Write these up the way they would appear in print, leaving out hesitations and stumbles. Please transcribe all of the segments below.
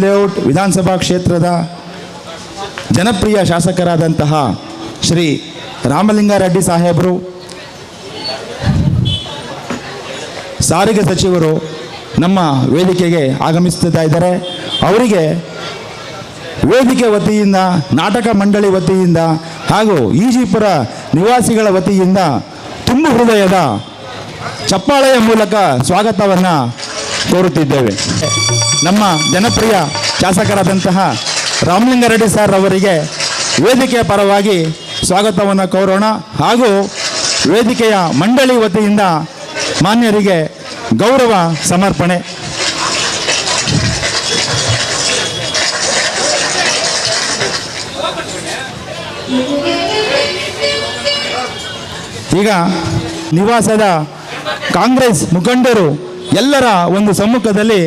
Layout ವಿಧಾನಸಭಾ ಕ್ಷೇತ್ರದ ಜನಪ್ರಿಯ ಶಾಸಕರಾದಂತಹ ಶ್ರೀ ರಾಮಲಿಂಗಾರೆಡ್ಡಿ ಸಾಹೇಬರು, ಸಾರಿಗೆ ಸಚಿವರು ನಮ್ಮ ವೇದಿಕೆಗೆ ಆಗಮಿಸ್ತಾ ಇದ್ದಾರೆ. ಅವರಿಗೆ ವೇದಿಕೆ ವತಿಯಿಂದ, ನಾಟಕ ಮಂಡಳಿ ವತಿಯಿಂದ ಹಾಗೂ ಈಜಿಪುರ ನಿವಾಸಿಗಳ ವತಿಯಿಂದ ತುಂಬು ಹೃದಯದ ಚಪ್ಪಾಳೆಯ ಮೂಲಕ ಸ್ವಾಗತವನ್ನು ಕೋರುತ್ತಿದ್ದೇವೆ. ನಮ್ಮ ಜನಪ್ರಿಯ ಶಾಸಕರಾದಂತಹ ರಾಮಲಿಂಗಾರೆಡ್ಡಿ ಸರ್ ಅವರಿಗೆ ವೇದಿಕೆಯ ಪರವಾಗಿ ಸ್ವಾಗತವನ್ನು ಕೋರೋಣ. ಹಾಗೂ ವೇದಿಕೆಯ ಮಂಡಳಿ ವತಿಯಿಂದ ಮಾನ್ಯರಿಗೆ ಗೌರವ ಸಮರ್ಪಣೆ. ಈಗ ನಿವಾಸದ ಕಾಂಗ್ರೆಸ್ ಮುಖಂಡರು ಎಲ್ಲರ ಒಂದು ಸಮ್ಮುಖದಲ್ಲಿ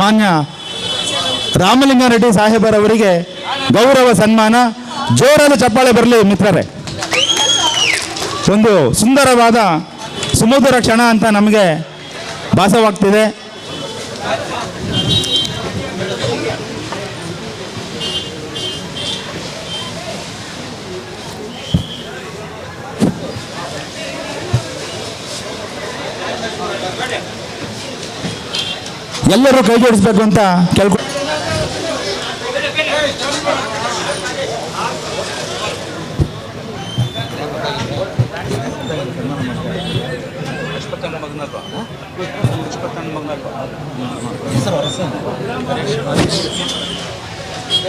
ಮಾನ್ಯ ರಾಮಲಿಂಗಾರೆಡ್ಡಿ ಸಾಹೇಬರವರಿಗೆ ಗೌರವ ಸನ್ಮಾನ. ಜೋರಾದ ಚಪ್ಪಾಳೆ ಬರಲಿ ಮಿತ್ರರೇ. ಒಂದು ಸುಂದರವಾದ ಸುಮಧುರ ಕ್ಷಣ ಅಂತ ನಮಗೆ ಭಾಸವಾಗ್ತಿದೆ. ಎಲ್ಲರೂ ಕೈ ಜೋಡಿಸ್ಬೇಕು ಅಂತ ಕೇಳ್ಕೊ.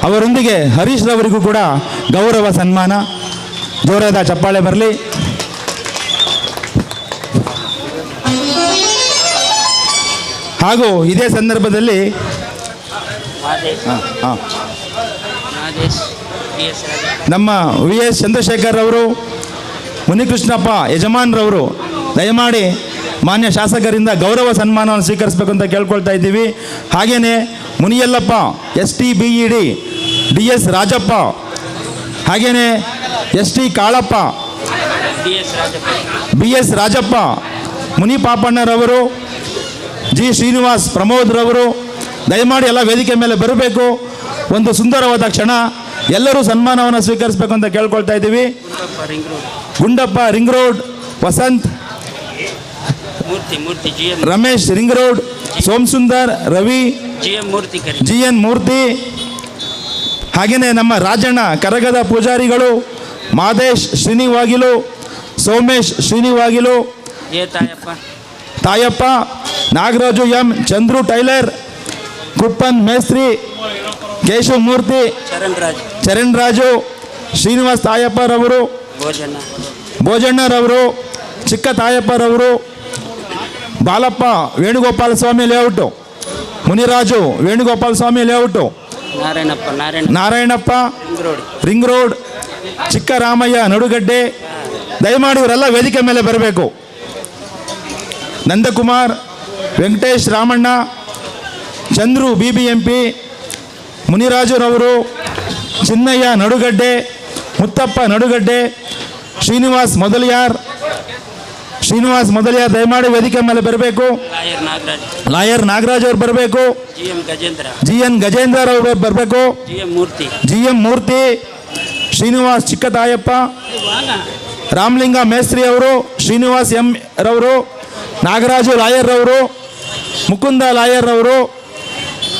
ಅವರೊಂದಿಗೆ ಹರೀಶ್ ರವರಿಗೂ ಕೂಡ ಗೌರವ ಸನ್ಮಾನ. ಜೋರಾದ ಚಪ್ಪಾಳೆ ಬರಲಿ. ಹಾಗೂ ಇದೇ ಸಂದರ್ಭದಲ್ಲಿ ನಮ್ಮ ವಿ ಎಸ್ ಚಂದ್ರಶೇಖರ್ ಅವರು, ಮುನಿಕೃಷ್ಣಪ್ಪ ಯಜಮಾನ್ರವರು ದಯಮಾಡಿ ಮಾನ್ಯ ಶಾಸಕರಿಂದ ಗೌರವ ಸನ್ಮಾನವನ್ನು ಸ್ವೀಕರಿಸಬೇಕು ಅಂತ ಕೇಳ್ಕೊಳ್ತಾ ಇದ್ದೀವಿ. ಹಾಗೆಯೇ ಮುನಿಯಲ್ಲಪ್ಪ STBED DS ರಾಜಪ್ಪ, ಹಾಗೆಯೇ ST Kalappa, BS Rajappa, ಮುನಿಪಾಪಣ್ಣರವರು, G Srinivas ಪ್ರಮೋದ್ರವರು ದಯಮಾಡಿ ಎಲ್ಲ ವೇದಿಕೆ ಮೇಲೆ ಬರಬೇಕು. ಒಂದು ಸುಂದರವಾದ ಕ್ಷಣ. ಎಲ್ಲರೂ ಸನ್ಮಾನವನ್ನು ಸ್ವೀಕರಿಸಬೇಕು ಅಂತ ಕೇಳ್ಕೊಳ್ತಾ ಇದ್ದೀವಿ. Gundappa ring road, Vasanth, Ramesh ring road, Somasundar, Ravi, GN Murthy, ಹಾಗೆಯೇ ನಮ್ಮ ರಾಜಣ್ಣ ಕರಗದ ಪೂಜಾರಿಗಳು, ಮಾದೇಶ್ ಶ್ರೀನಿವಾಗಿಲು, ಸೋಮೇಶ್ ಶ್ರೀನಿವಾಗಿಲು, ತಾಯಪ್ಪ, ನಾಗರಾಜು M, ಚಂದ್ರು ಟೈಲರ್, ಕುಪ್ಪನ್ ಮೇಸ್ತ್ರಿ, ಕೇಶವ ಮೂರ್ತಿ, ಚರಣ್ ರಾಜು, ಶ್ರೀನಿವಾಸ್ ತಾಯಪ್ಪರವರು, ಭೋಜಣ್ಣರವರು, ಚಿಕ್ಕ ತಾಯಪ್ಪರವರು, Balappa Venugopala Swamy layout, Muniraju Venugopala Swamy layout, Narayanappa ring road, Chikka Ramaiah ನಡುಗಡ್ಡೆ. ದಯಮಾಡಿ ಇವರೆಲ್ಲ ವೇದಿಕೆ ಮೇಲೆ ಬರಬೇಕು. ನಂದಕುಮಾರ್, ವೆಂಕಟೇಶ್ ರಾಮಣ್ಣ, ಚಂದ್ರು BBMP, ಮುನಿರಾಜುರವರು, ಚಿನ್ನಯ್ಯ ನಡುಗಡ್ಡೆ, ಮುತ್ತಪ್ಪ ನಡುಗಡ್ಡೆ, ಶ್ರೀನಿವಾಸ್ ಮೊದಲಿಯಾರ್ ದಯಮಾಡಿ ವೇದಿಕೆ ಮೇಲೆ ಬರಬೇಕು. ಲಾಯರ್ ನಾಗರಾಜ್ ಅವರು ಬರಬೇಕು. GN ಗಜೇಂದ್ರ ಅವರು ಬರಬೇಕು. GM ಮೂರ್ತಿ, ಶ್ರೀನಿವಾಸ್ ಚಿಕ್ಕ ತಾಯಪ್ಪ, ರಾಮಲಿಂಗ ಮೇಸ್ತ್ರಿ ಅವರು, ಶ್ರೀನಿವಾಸ್ M ರವರು, ನಾಗರಾಜು ಲಾಯರ್ ರವರು, ಮುಕುಂದ ಲಾಯರ್ ರವರು,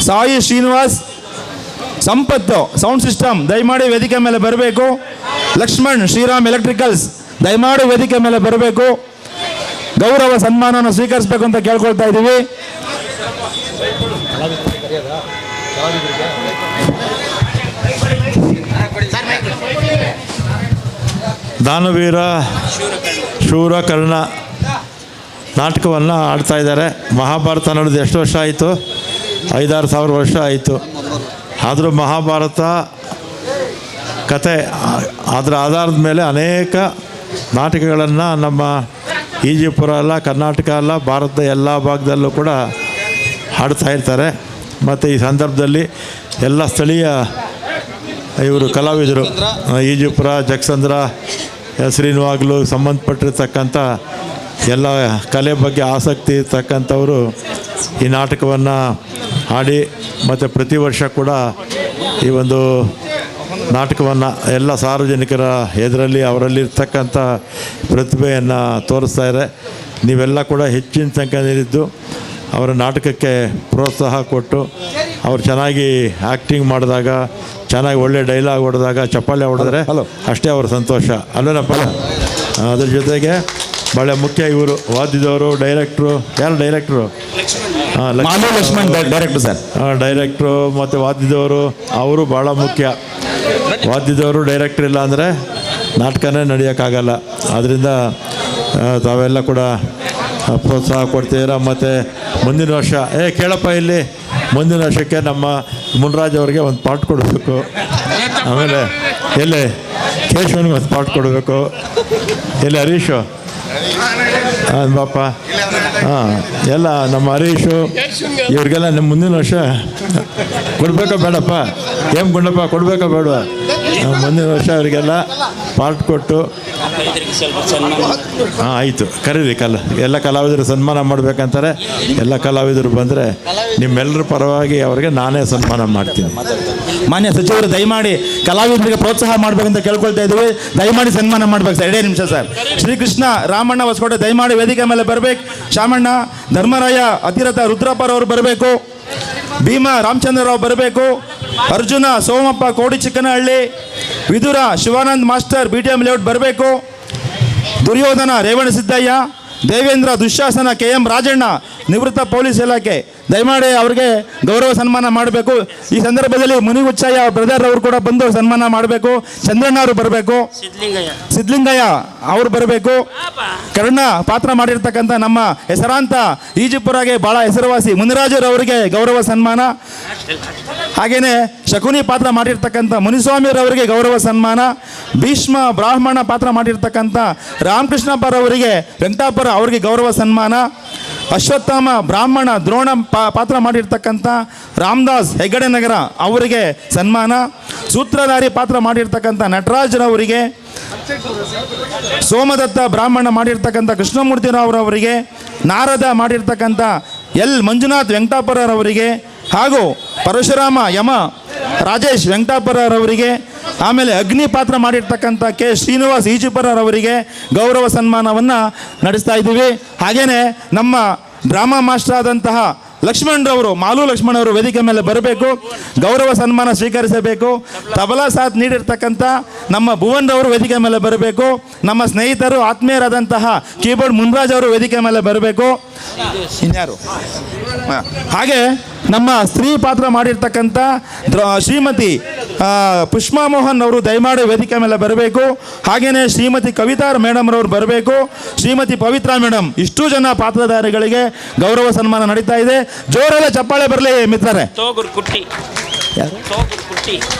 ಸಾಯಿ ಶ್ರೀನಿವಾಸ್, ಸಂಪತ್ತು ಸೌಂಡ್ ಸಿಸ್ಟಮ್ ದಯಮಾಡಿ ವೇದಿಕೆ ಮೇಲೆ ಬರಬೇಕು. ಲಕ್ಷ್ಮಣ್ ಶ್ರೀರಾಮ್ ಎಲೆಕ್ಟ್ರಿಕಲ್ಸ್ ದಯಮಾಡಿ ವೇದಿಕೆ ಮೇಲೆ ಬರಬೇಕು. ಗೌರವ ಸನ್ಮಾನವನ್ನು ಸ್ವೀಕರಿಸಬೇಕು ಅಂತ ಕೇಳ್ಕೊಳ್ತಾ ಇದ್ದೀವಿ. ದಾನವೀರ ಶೂರಕರ್ಣ ನಾಟಕವನ್ನು ಆಡ್ತಾ ಇದ್ದಾರೆ. ಮಹಾಭಾರತ ನಡೆದು ಎಷ್ಟು ವರ್ಷ ಆಯಿತು? 5-6 ಸಾವಿರ ವರ್ಷ ಆಯಿತು. ಆದರೂ ಮಹಾಭಾರತ ಕತೆ ಅದರ ಆಧಾರದ ಮೇಲೆ ಅನೇಕ ನಾಟಕಗಳನ್ನು ನಮ್ಮ ಈಜಿಪುರ ಅಲ್ಲ, ಕರ್ನಾಟಕ ಅಲ್ಲ, ಭಾರತದ ಎಲ್ಲ ಭಾಗದಲ್ಲೂ ಕೂಡ ಹಾಡ್ತಾ ಇರ್ತಾರೆ. ಮತ್ತು ಈ ಸಂದರ್ಭದಲ್ಲಿ ಎಲ್ಲ ಸ್ಥಳೀಯ ಇವರು ಕಲಾವಿದರು ಈಜಿಪುರ, ಜಗಸಂದ್ರ ಹೆಸರಿನವಾಗಲೂ ಸಂಬಂಧಪಟ್ಟಿರ್ತಕ್ಕಂಥ ಎಲ್ಲ ಕಲೆ ಬಗ್ಗೆ ಆಸಕ್ತಿ ಇರ್ತಕ್ಕಂಥವರು ಈ ನಾಟಕವನ್ನು ಆಡಿ ಮತ್ತು ಪ್ರತಿ ವರ್ಷ ಕೂಡ ಈ ಒಂದು ನಾಟಕವನ್ನು ಎಲ್ಲ ಸಾರ್ವಜನಿಕರ ಎದುರಲ್ಲಿ ಅವರಲ್ಲಿರ್ತಕ್ಕಂಥ ಪ್ರತಿಭೆಯನ್ನು ತೋರಿಸ್ತಾ ಇದೆ. ನೀವೆಲ್ಲ ಕೂಡ ಹೆಚ್ಚಿನ ಸಂಖ್ಯೆಯಲ್ಲಿದ್ದು ಅವರ ನಾಟಕಕ್ಕೆ ಪ್ರೋತ್ಸಾಹ ಕೊಟ್ಟು ಅವ್ರು ಚೆನ್ನಾಗಿ ಆ್ಯಕ್ಟಿಂಗ್ ಮಾಡಿದಾಗ, ಚೆನ್ನಾಗಿ ಒಳ್ಳೆ ಡೈಲಾಗ್ ಹೊಡೆದಾಗ ಚಪ್ಪಾಳೆ ಹೊಡೆದ್ರೆ ಅಷ್ಟೇ ಅವ್ರ ಸಂತೋಷ ಅಲ್ವೇನಪ್ಪ. ಅದ್ರ ಜೊತೆಗೆ ಭಾಳ ಮುಖ್ಯ ಇವರು ವಾದ್ಯದವರು, ಡೈರೆಕ್ಟ್ರು. ಯಾರು ಡೈರೆಕ್ಟ್ರು? ಲಕ್ಷ್ಮಣ್ ಡೈರೆಕ್ಟ್ರು ಸರ್. ಡೈರೆಕ್ಟ್ರು ಮತ್ತು ವಾದ್ಯದವರು ಅವರು ಭಾಳ ಮುಖ್ಯ. ವಾದ್ಯದವರು ಡೈರೆಕ್ಟ್ರ್ ಇಲ್ಲ ಅಂದರೆ ನಾಟಕನೇ ನಡೆಯೋಕ್ಕಾಗಲ್ಲ. ಆದ್ದರಿಂದ ತಾವೆಲ್ಲ ಕೂಡ ಪ್ರೋತ್ಸಾಹ ಕೊಡ್ತೀರಾ. ಮತ್ತು ಮುಂದಿನ ವರ್ಷ ಕೇಳಪ್ಪ ಇಲ್ಲಿ, ಮುಂದಿನ ವರ್ಷಕ್ಕೆ ನಮ್ಮ ಮುನ್ರಾಜ್ ಅವ್ರಿಗೆ ಒಂದು ಪಾಠ ಕೊಡಬೇಕು. ಆಮೇಲೆ ಎಲ್ಲಿ ಕೇಶವನಿಗೆ ಒಂದು ಪಾಠ ಕೊಡಬೇಕು. ಎಲ್ಲಿ ಹರೀಶು ಬಾಪ, ಎಲ್ಲ ನಮ್ಮ ಹರೀಶು ಇವ್ರಿಗೆಲ್ಲ ನಮ್ಮ ಮುಂದಿನ ವರ್ಷ ಕೊಡಬೇಕಾ ಬೇಡಪ್ಪ? ಏನು ಗುಂಡಪ್ಪ ಕೊಡಬೇಕಾ ಬೇಡವಾ? ಮುಂದಿನ ವರ್ಷ ಅವರಿಗೆಲ್ಲ ಪಾರ್ಟ್ ಕೊಟ್ಟು ಆಯಿತು. ಕರೀರಿ ಎಲ್ಲ ಕಲಾವಿದರು ಸನ್ಮಾನ ಮಾಡಬೇಕಂತಾರೆ. ಎಲ್ಲ ಕಲಾವಿದರು ಬಂದರೆ ನಿಮ್ಮೆಲ್ಲರ ಪರವಾಗಿ ಅವರಿಗೆ ನಾನೇ ಸನ್ಮಾನ ಮಾಡ್ತೀನಿ. ಮಾನ್ಯ ಸಚಿವರು ದಯಮಾಡಿ ಕಲಾವಿದರಿಗೆ ಪ್ರೋತ್ಸಾಹ ಮಾಡಬೇಕಂತ ಕೇಳ್ಕೊಳ್ತಾ ಇದ್ದೀವಿ. ದಯಮಾಡಿ ಸನ್ಮಾನ ಮಾಡ್ಬೇಕು ಸರ್. 2 ನಿಮಿಷ ಸರ್. ಶ್ರೀಕೃಷ್ಣ ರಾಮಣ್ಣ ಹೊಸಕೋಟೆ ದಯಮಾಡಿ ವೇದಿಕೆ ಮೇಲೆ ಬರಬೇಕು. ಶಾಮಣ್ಣ, ಧರ್ಮರಾಯ ಅತಿರಥ ರುದ್ರಪ್ಪರವರು ಬರಬೇಕು. ಭೀಮಾ ರಾಮಚಂದ್ರರಾವ್ ಬರಬೇಕು. Arjuna Somappa Kodi Chikkanahalli, Vidura Shivanand master BTM layout ಬರಬೇಕು. ದುರ್ಯೋಧನ ರೇವಣ ಸಿದ್ದಯ್ಯ, ದೇವೇಂದ್ರ ದುಶ್ಯಾಸನ KM ರಾಜಣ್ಣ ನಿವೃತ್ತ ಪೊಲೀಸ್ ಇಲಾಖೆ ದಯಮಾಡಿ ಅವರಿಗೆ ಗೌರವ ಸನ್ಮಾನ ಮಾಡಬೇಕು. ಈ ಸಂದರ್ಭದಲ್ಲಿ ಮುನಿಗುಚ್ಚಯ್ಯ ಬ್ರದರ್ ಅವರು ಕೂಡ ಬಂದು ಸನ್ಮಾನ ಮಾಡಬೇಕು. ಚಂದ್ರಣ್ಣ ಅವರು ಬರಬೇಕು. ಸಿದ್ಲಿಂಗಯ್ಯ ಅವರು ಬರಬೇಕು. ಕರ್ಣ ಪಾತ್ರ ಮಾಡಿರ್ತಕ್ಕಂಥ ನಮ್ಮ ಹೆಸರಾಂತ ಈಜಿಪುರಗೆ ಭಾಳ ಹೆಸರುವಾಸಿ ಮುನಿರಾಜರವರಿಗೆ ಗೌರವ ಸನ್ಮಾನ. ಹಾಗೆಯೇ ಶಕುನಿ ಪಾತ್ರ ಮಾಡಿರ್ತಕ್ಕಂಥ ಮುನಿಸ್ವಾಮಿರವರಿಗೆ ಗೌರವ ಸನ್ಮಾನ. ಭೀಷ್ಮ ಬ್ರಾಹ್ಮಣ ಪಾತ್ರ ಮಾಡಿರ್ತಕ್ಕಂಥ ರಾಮಕೃಷ್ಣಪ್ಪರವರಿಗೆ ವೆಂಕಟಾಪುರ ಅವರಿಗೆ ಗೌರವ ಸನ್ಮಾನ. ಅಶ್ವತ್ಥಾಮ ಬ್ರಾಹ್ಮಣ ದ್ರೋಣ ಪಾತ್ರ ಮಾಡಿರ್ತಕ್ಕಂಥ ರಾಮದಾಸ್ ಹೆಗ್ಗಡೆ ನಗರ ಅವರಿಗೆ ಸನ್ಮಾನ. ಸೂತ್ರಧಾರಿ ಪಾತ್ರ ಮಾಡಿರ್ತಕ್ಕಂಥ ನಟರಾಜ್ರವರಿಗೆ, ಸೋಮದತ್ತ ಬ್ರಾಹ್ಮಣ ಮಾಡಿರ್ತಕ್ಕಂಥ ಕೃಷ್ಣಮೂರ್ತಿರಾವ್ರವರಿಗೆ, ನಾರದ ಮಾಡಿರ್ತಕ್ಕಂಥ ಎಲ್ ಮಂಜುನಾಥ್ ವೆಂಕಟಾಪುರರವರಿಗೆ, ಹಾಗೂ ಪರಶುರಾಮ ಯಮ ರಾಜೇಶ್ ವೆಂಕಟಾಪುರರವರಿಗೆ, ಆಮೇಲೆ ಅಗ್ನಿ ಪಾತ್ರ ಮಾಡಿರ್ತಕ್ಕಂಥ ಕೆ ಶ್ರೀನಿವಾಸ್ ಈಜಿಪುರರವರಿಗೆ ಗೌರವ ಸನ್ಮಾನವನ್ನು ನಡೆಸ್ತಾ ಇದ್ದೀವಿ. ಹಾಗೆಯೇ ನಮ್ಮ ಡ್ರಾಮಾ ಮಾಸ್ಟರ್ ಆದಂತಹ ಲಕ್ಷ್ಮಣರವರು, ಮಾಲು ಲಕ್ಷ್ಮಣವರು ವೇದಿಕೆ ಮೇಲೆ ಬರಬೇಕು, ಗೌರವ ಸನ್ಮಾನ ಸ್ವೀಕರಿಸಬೇಕು. ತಬಲಾ ಸಾಥ್ ನೀಡಿರ್ತಕ್ಕಂಥ ನಮ್ಮ ಭುವನ್ರವರು ವೇದಿಕೆ ಮೇಲೆ ಬರಬೇಕು. ನಮ್ಮ ಸ್ನೇಹಿತರು ಆತ್ಮೀಯರಾದಂತಹ ಕೀಬೋರ್ಡ್ ಮುನ್ರಾಜ್ ಅವರು ವೇದಿಕೆ ಮೇಲೆ ಬರಬೇಕು. ಇನ್ಯಾರು? ಹಾಗೆ ನಮ್ಮ ಸ್ತ್ರೀ ಪಾತ್ರ ಮಾಡಿರ್ತಕ್ಕಂಥ ಶ್ರೀಮತಿ ಪುಷ್ಪಾ ಮೋಹನ್ ಅವರು ದಯಮಾಡಿ ವೇದಿಕೆ ಮೇಲೆ ಬರಬೇಕು. ಹಾಗೆಯೇ ಶ್ರೀಮತಿ ಕವಿತಾ ಮೇಡಮ್ ರವರು ಬರಬೇಕು. ಶ್ರೀಮತಿ ಪವಿತ್ರ ಮೇಡಮ್, ಇಷ್ಟು ಜನ ಪಾತ್ರಧಾರಿಗಳಿಗೆ ಗೌರವ ಸನ್ಮಾನ ನಡೀತಾ ಇದೆ. ಜೋರೆಲ್ಲ ಚಪ್ಪಾಳೆ ಬರಲಿ ಮಿತ್ರರೇ.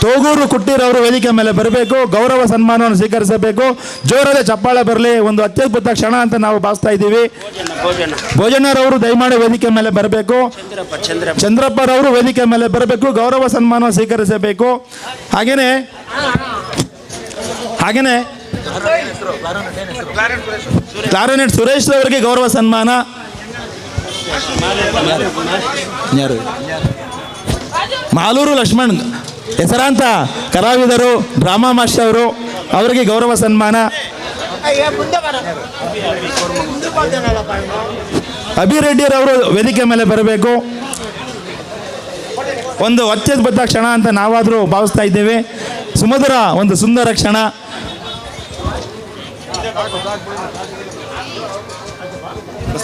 ತೋಗೂರು ಕುಟ್ಟಿರವರು ವೇದಿಕೆ ಮೇಲೆ ಬರಬೇಕು, ಗೌರವ ಸನ್ಮಾನವನ್ನು ಸ್ವೀಕರಿಸಬೇಕು. ಜೋರಾದ ಚಪ್ಪಾಳೆ ಬರಲಿ. ಒಂದು ಅತ್ಯದ್ಭುತ ಕ್ಷಣ ಅಂತ ನಾವು ಭಾವಿಸ್ತಾ ಇದ್ದೀವಿ. ಭೋಜನರವರು ದಯಮಾಡಿ ವೇದಿಕೆ ಮೇಲೆ ಬರಬೇಕು. ಚಂದ್ರಪ್ಪರವರು ವೇದಿಕೆ ಮೇಲೆ ಬರಬೇಕು, ಗೌರವ ಸನ್ಮಾನ ಸ್ವೀಕರಿಸಬೇಕು. ಹಾಗೇನೆ ಕ್ಲಾರಿನೆಟ್ ಸುರೇಶ್ ಅವರಿಗೆ ಗೌರವ ಸನ್ಮಾನ. ಮಾಲೂರು ಲಕ್ಷ್ಮಣ್ ಹೆಸರಾಂತ ಕಲಾವಿದರು, ಡ್ರಾಮಾ ಮಾಸ್ಟರ್ ಅವರು, ಅವರಿಗೆ ಗೌರವ ಸನ್ಮಾನ. ಅಭಿರೆಡ್ಡಿರವರು ವೇದಿಕೆ ಮೇಲೆ ಬರಬೇಕು. ಒಂದು ಅತ್ಯದ್ಭುತ ಕ್ಷಣ ಅಂತ ನಾವಾದರೂ ಭಾವಿಸ್ತಾ ಇದ್ದೇವೆ. ಸುಮಧುರ ಒಂದು ಸುಂದರ ಕ್ಷಣ.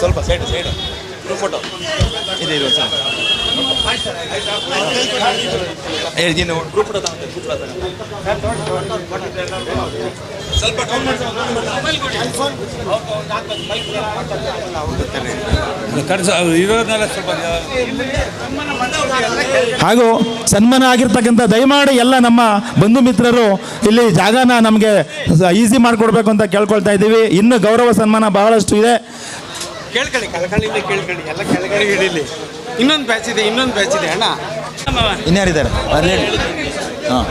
ಸ್ವಲ್ಪ ಸೈಡ್ ಫೋಟೋ ಇದೆ ಹಾಗೂ ಸನ್ಮಾನ ಆಗಿರ್ತಕ್ಕಂಥ ದಯಮಾಡಿ ಎಲ್ಲ ನಮ್ಮ ಬಂಧು ಮಿತ್ರರು ಇಲ್ಲಿ ಜಾಗನ ನಮಗೆ ಈಸಿ ಮಾಡಿಕೊಡ್ಬೇಕು ಅಂತ ಕೇಳ್ಕೊಳ್ತಾ ಇದ್ದೀವಿ. ಇನ್ನು ಗೌರವ ಸನ್ಮಾನ ಬಹಳಷ್ಟು ಇದೆ. ಕೇಳ್ಕೊಳ್ಳಿ, ಕಳ್ಕಳಿಯಿಂದ ಕೇಳ್ಕೊಳ್ಳಿ, ಎಲ್ಲ ಕೆಳಗಡೆ ಹಿಡೀಲಿ. ಇನ್ನೊಂದು ಬ್ಯಾಚ್ ಇದೆ ಅಣ್ಣ. ಇನ್ಯಾರಿದ್ದಾರೆ? ಹಾಂ,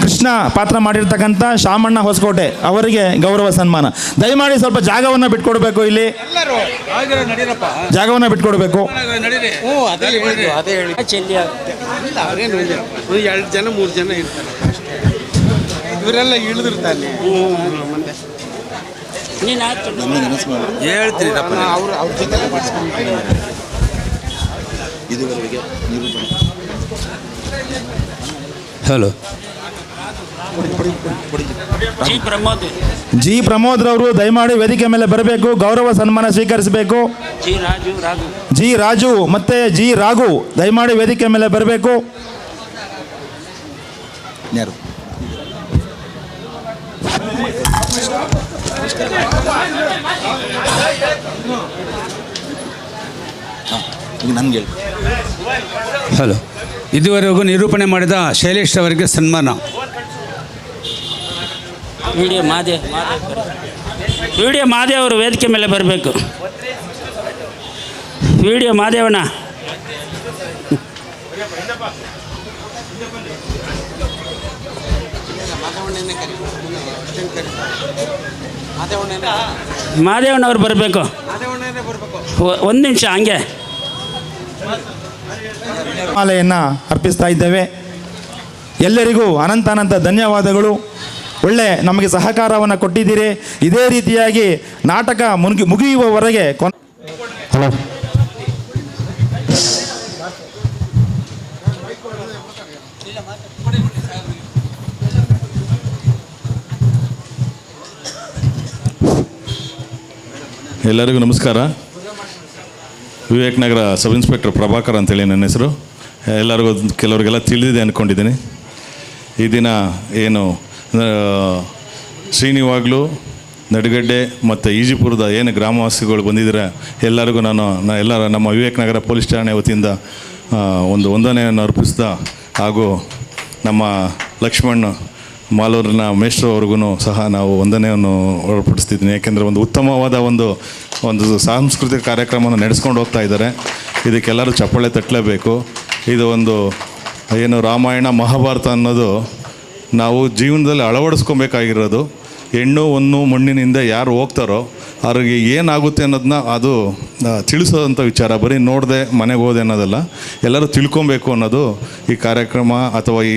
ಕೃಷ್ಣ ಪಾತ್ರ ಮಾಡಿರ್ತಕ್ಕಂಥ ಶಾಮಣ್ಣ ಹೊಸಕೋಟೆ ಅವರಿಗೆ ಗೌರವ ಸನ್ಮಾನ. ದಯಮಾಡಿ ಸ್ವಲ್ಪ ಜಾಗವನ್ನು ಬಿಟ್ಕೊಡ್ಬೇಕು, ಇಲ್ಲಿ ಎಲ್ಲರೂ ನಡೀರಪ್ಪ, ಜಾಗವನ್ನು ಬಿಟ್ಕೊಡ್ಬೇಕು. ನಡೀರಿ. ಅದೇ ಹೇಳಿ ಚೆಲ್ಲಿ ಇಲ್ಲ, ಅವ್ರೇನು ಇಲ್ಲ. ಒಂದು 2 ಜನ 3 ಜನ ಇರ್ತಾರೆ ಅಷ್ಟೇ. ಇವರೆಲ್ಲ ಇಳಿದಿರ್ತಾರೆ ಮುಂದೆ ನೀನು ಹಾಕಿ ಹೇಳ್ತೀರಿ ಅವ್ರ ಜೊತೆ ಮಾಡಿಸ್ಕೊಂಡು ಇದುವರೆಗೆ ನಿರೂಪಣೆ. ಹಲೋ, ಜಿ ಪ್ರಮೋದ್ ರವರು ದಯಮಾಡಿ ವೇದಿಕೆ ಮೇಲೆ ಬರಬೇಕು, ಗೌರವ ಸನ್ಮಾನ ಸ್ವೀಕರಿಸಬೇಕು. ಜಿ ರಾಜು ಮತ್ತೆ ಜಿ ರಾಘು ದಯಮಾಡಿ ವೇದಿಕೆ ಮೇಲೆ ಬರಬೇಕು. ಯಾರು ಈಗ ನನಗೆ ಹೇಳಿ. ಹಲೋ. ಇದುವರೆಗೂ ನಿರೂಪಣೆ ಮಾಡಿದ ಶೈಲೇಶ್ ಅವರಿಗೆ ಸನ್ಮಾನ. ವಿಡಿಯೋ ಮಾದೇವ್ ಅವರು ವೇದಿಕೆ ಮೇಲೆ ಬರಬೇಕು. ವಿಡಿಯೋ ಮಾದೇವಣ್ಣ ಮಾದೇವಣ್ಣವ್ರು ಬರಬೇಕು. ಒಂದು ನಿಮಿಷ ಹಂಗೆ ಮಾಲೆಯನ್ನು ಅರ್ಪಿಸ್ತಾ ಇದ್ದೇವೆ. ಎಲ್ಲರಿಗೂ ಅನಂತ ಧನ್ಯವಾದಗಳು. ಒಳ್ಳೆ ನಮಗೆ ಸಹಕಾರವನ್ನು ಕೊಟ್ಟಿದ್ದೀರಿ. ಇದೇ ರೀತಿಯಾಗಿ ನಾಟಕ ಮುಗಿಯುವವರೆಗೆ ಹಲೋ ಎಲ್ಲರಿಗೂ ನಮಸ್ಕಾರ. ವಿವೇಕ್ ನಗರ ಸಬ್ ಇನ್ಸ್ಪೆಕ್ಟರ್ ಪ್ರಭಾಕರ್ ಅಂತೇಳಿ ನನ್ನ ಹೆಸರು. ಎಲ್ಲರಿಗೂ ಕೆಲವರಿಗೆಲ್ಲ ತಿಳಿದಿದೆ ಅಂದ್ಕೊಂಡಿದ್ದೀನಿ. ಈ ದಿನ ಏನು ಶ್ರೀನಿವಾಗ್ಲು ನಡುಗಡ್ಡೆ ಮತ್ತು ಈಜಿಪುರದ ಏನು ಗ್ರಾಮವಾಸಿಗಳು ಬಂದಿದ್ದಾರೆ ಎಲ್ಲರಿಗೂ ಎಲ್ಲರ ನಮ್ಮ ವಿವೇಕ್ ನಗರ ಪೊಲೀಸ್ ಠಾಣೆ ವತಿಯಿಂದ ಒಂದು ವಂದನೆಯನ್ನು ಅರ್ಪಿಸ್ತಾ, ಹಾಗೂ ನಮ್ಮ ಲಕ್ಷ್ಮಣ್ ಮಾಲೂರಿನ ಮೇಷ್ಟ್ರು ಅವ್ರಿಗೂ ಸಹ ನಾವು ವಂದನೆಯನ್ನು ಹೊರಪಡಿಸ್ತಿದ್ದೀನಿ. ಯಾಕೆಂದರೆ ಒಂದು ಉತ್ತಮವಾದ ಒಂದು ಸಾಂಸ್ಕೃತಿಕ ಕಾರ್ಯಕ್ರಮವನ್ನು ನಡೆಸ್ಕೊಂಡು ಹೋಗ್ತಾ ಇದ್ದಾರೆ. ಇದಕ್ಕೆಲ್ಲರೂ ಚಪ್ಪಾಳೆ ತಟ್ಟಲೇಬೇಕು. ಇದು ಒಂದು ಏನು ರಾಮಾಯಣ ಮಹಾಭಾರತ ಅನ್ನೋದು ನಾವು ಜೀವನದಲ್ಲಿ ಅಳವಡಿಸ್ಕೊಬೇಕಾಗಿರೋದು. ಹೆಣ್ಣು ಹೊನ್ನು ಮಣ್ಣಿನಿಂದ ಯಾರು ಹೋಗ್ತಾರೋ ಅವ್ರಿಗೆ ಏನಾಗುತ್ತೆ ಅನ್ನೋದನ್ನ ಅದು ತಿಳಿಸೋದಂಥ ವಿಚಾರ. ಬರೀ ನೋಡದೆ ಮನೆಗೆ ಹೋದೆ ಅನ್ನೋದಲ್ಲ, ಎಲ್ಲರೂ ತಿಳ್ಕೊಬೇಕು ಅನ್ನೋದು ಈ ಕಾರ್ಯಕ್ರಮ ಅಥವಾ ಈ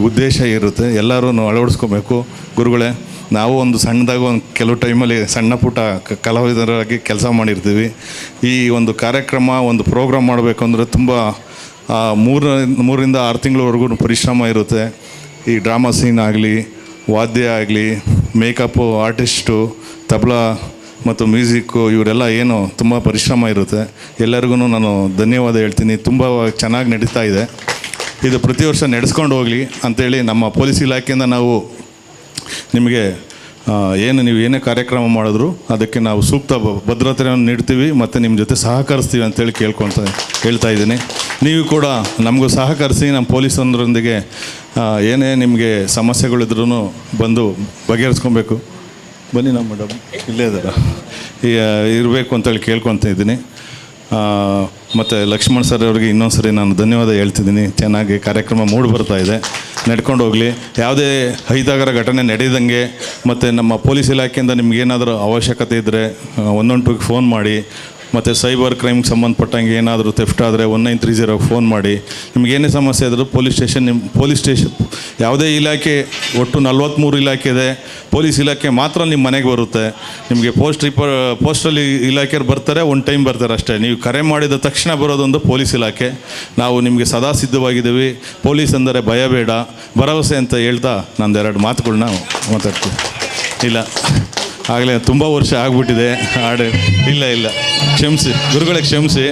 ಉದ್ದೇಶ ಇರುತ್ತೆ. ಎಲ್ಲರೂ ಅಳವಡಿಸ್ಕೊಬೇಕು. ಗುರುಗಳೇ, ನಾವು ಒಂದು ಸಣ್ಣದಾಗ ಕೆಲವು ಟೈಮಲ್ಲಿ ಸಣ್ಣ ಪುಟ್ಟ ಕಲಾವಿದರಾಗಿ ಕೆಲಸ ಮಾಡಿರ್ತೀವಿ. ಈ ಒಂದು ಕಾರ್ಯಕ್ರಮ ಒಂದು ಪ್ರೋಗ್ರಾಮ್ ಮಾಡಬೇಕು ಅಂದರೆ ತುಂಬ 3ರಿಂದ 6 ತಿಂಗಳವರೆಗೂ ಪರಿಶ್ರಮ ಇರುತ್ತೆ. ಈ ಡ್ರಾಮಾ ಸೀನ್ ಆಗಲಿ, ವಾದ್ಯ ಆಗಲಿ, ಮೇಕಪ್ಪು, ಆರ್ಟಿಸ್ಟು, ತಬಲಾ ಮತ್ತು ಮ್ಯೂಸಿಕ್ಕು, ಇವರೆಲ್ಲ ಏನು ತುಂಬ ಪರಿಶ್ರಮ ಇರುತ್ತೆ. ಎಲ್ಲರಿಗೂ ನಾನು ಧನ್ಯವಾದ ಹೇಳ್ತೀನಿ. ತುಂಬ ಚೆನ್ನಾಗಿ ನಡೀತಾ ಇದೆ. ಇದು ಪ್ರತಿ ವರ್ಷ ನಡೆಸ್ಕೊಂಡು ಹೋಗಲಿ ಅಂಥೇಳಿ ನಮ್ಮ ಪೊಲೀಸ್ ಇಲಾಖೆಯಿಂದ ನಾವು ನಿಮಗೆ ನೀವು ಏನೇ ಕಾರ್ಯಕ್ರಮ ಮಾಡಿದ್ರು ಅದಕ್ಕೆ ನಾವು ಸೂಕ್ತ ಭದ್ರತೆಯನ್ನು ನೀಡ್ತೀವಿ ಮತ್ತು ನಿಮ್ಮ ಜೊತೆ ಸಹಕರಿಸ್ತೀವಿ ಅಂತೇಳಿ ಹೇಳ್ತಾ ಇದ್ದೀನಿ. ನೀವು ಕೂಡ ನಮಗೂ ಸಹಕರಿಸಿ. ನಮ್ಮ ಪೊಲೀಸರೊಂದಿಗೆ ಏನೇ ನಿಮಗೆ ಸಮಸ್ಯೆಗಳಿದ್ರೂ ಬಂದು ಬಗೆಹರಿಸ್ಕೊಬೇಕು. ಬನ್ನಿ, ನಮ್ಮ ಮೇಡಮ್ ಇಲ್ಲೇ ಇದ್ದಾರೆ, ಇರಬೇಕು ಅಂತೇಳಿ ಕೇಳ್ಕೊತ ಇದ್ದೀನಿ. ಮತ್ತು ಲಕ್ಷ್ಮಣ್ ಸರ್ ಅವ್ರಿಗೆ ಇನ್ನೊಂದು ಸರಿ ನಾನು ಧನ್ಯವಾದ ಹೇಳ್ತಿದ್ದೀನಿ. ಚೆನ್ನಾಗಿ ಕಾರ್ಯಕ್ರಮ ಮೂಡಿ ಬರ್ತಾ ಇದೆ, ನಡ್ಕೊಂಡು ಹೋಗಲಿ. ಯಾವುದೇ ಅಹಿತಕರ ಘಟನೆ ನಡೆದಂಗೆ ಮತ್ತು ನಮ್ಮ ಪೊಲೀಸ್ ಇಲಾಖೆಯಿಂದ ನಿಮ್ಗೇನಾದರೂ ಅವಶ್ಯಕತೆ ಇದ್ದರೆ 112ಗೆ ಫೋನ್ ಮಾಡಿ. ಮತ್ತು ಸೈಬರ್ ಕ್ರೈಮ್ಗೆ ಸಂಬಂಧಪಟ್ಟಂಗೆ ಏನಾದರೂ ಥೆಫ್ಟ್ ಆದರೆ 1930ಗೆ ಫೋನ್ ಮಾಡಿ. ನಿಮಗೇನೇ ಸಮಸ್ಯೆ ಇದ್ದರೂ ಪೊಲೀಸ್ ಸ್ಟೇಷನ್ ಯಾವುದೇ ಇಲಾಖೆ, ಒಟ್ಟು 43 ಇಲಾಖೆ ಇದೆ. ಪೊಲೀಸ್ ಇಲಾಖೆ ಮಾತ್ರ ನಿಮ್ಮ ಮನೆಗೆ ಬರುತ್ತೆ. ನಿಮಗೆ ಪೋಸ್ಟಲ್ಲಿ ಇಲಾಖೆಯವ್ರು ಬರ್ತಾರೆ, ಒಂದು ಟೈಮ್ ಬರ್ತಾರೆ ಅಷ್ಟೇ. ನೀವು ಕರೆ ಮಾಡಿದ ತಕ್ಷಣ ಬರೋದೊಂದು ಪೊಲೀಸ್ ಇಲಾಖೆ. ನಾವು ನಿಮಗೆ ಸದಾ ಸಿದ್ಧವಾಗಿದ್ದೀವಿ. ಪೊಲೀಸ್ ಅಂದರೆ ಭಯ ಬೇಡ, ಭರವಸೆ ಅಂತ ಹೇಳ್ತಾ ನಂದು 2 ಮಾತುಗಳನ್ನ ಮಾತಾಡ್ತೀವಿ. ಇಲ್ಲ, ಆಗಲೇ ತುಂಬ ವರ್ಷ ಆಗಿಬಿಟ್ಟಿದೆ ಹಾಡು. ಇಲ್ಲ ಕ್ಷಮಿಸಿ ಗುರುಗಳಿಗೆ, ಕ್ಷಮಿಸಿ.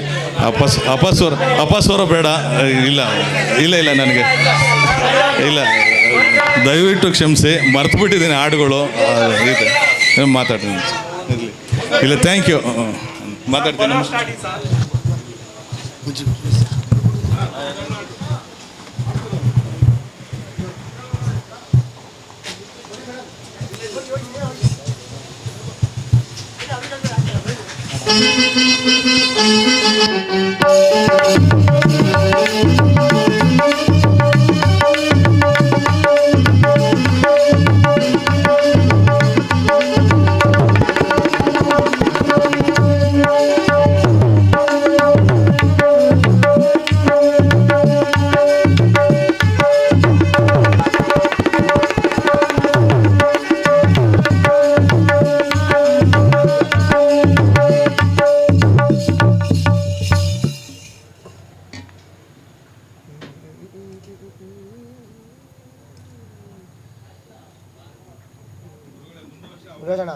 ಅಪಸ್ವರ ಬೇಡ. ಇಲ್ಲ ನನಗೆ ಇಲ್ಲ, ದಯವಿಟ್ಟು ಕ್ಷಮಿಸಿ. ಮರ್ತುಬಿಟ್ಟಿದ್ದೀನಿ ಹಾಡುಗಳು ಇದೆ. ಮಾತಾಡ್ತೀನಿ. ಇಲ್ಲ, ಥ್ಯಾಂಕ್ ಯು. ಮಾತಾಡ್ತೀನಿ. ಮುರುಗೇಶಣ್ಣ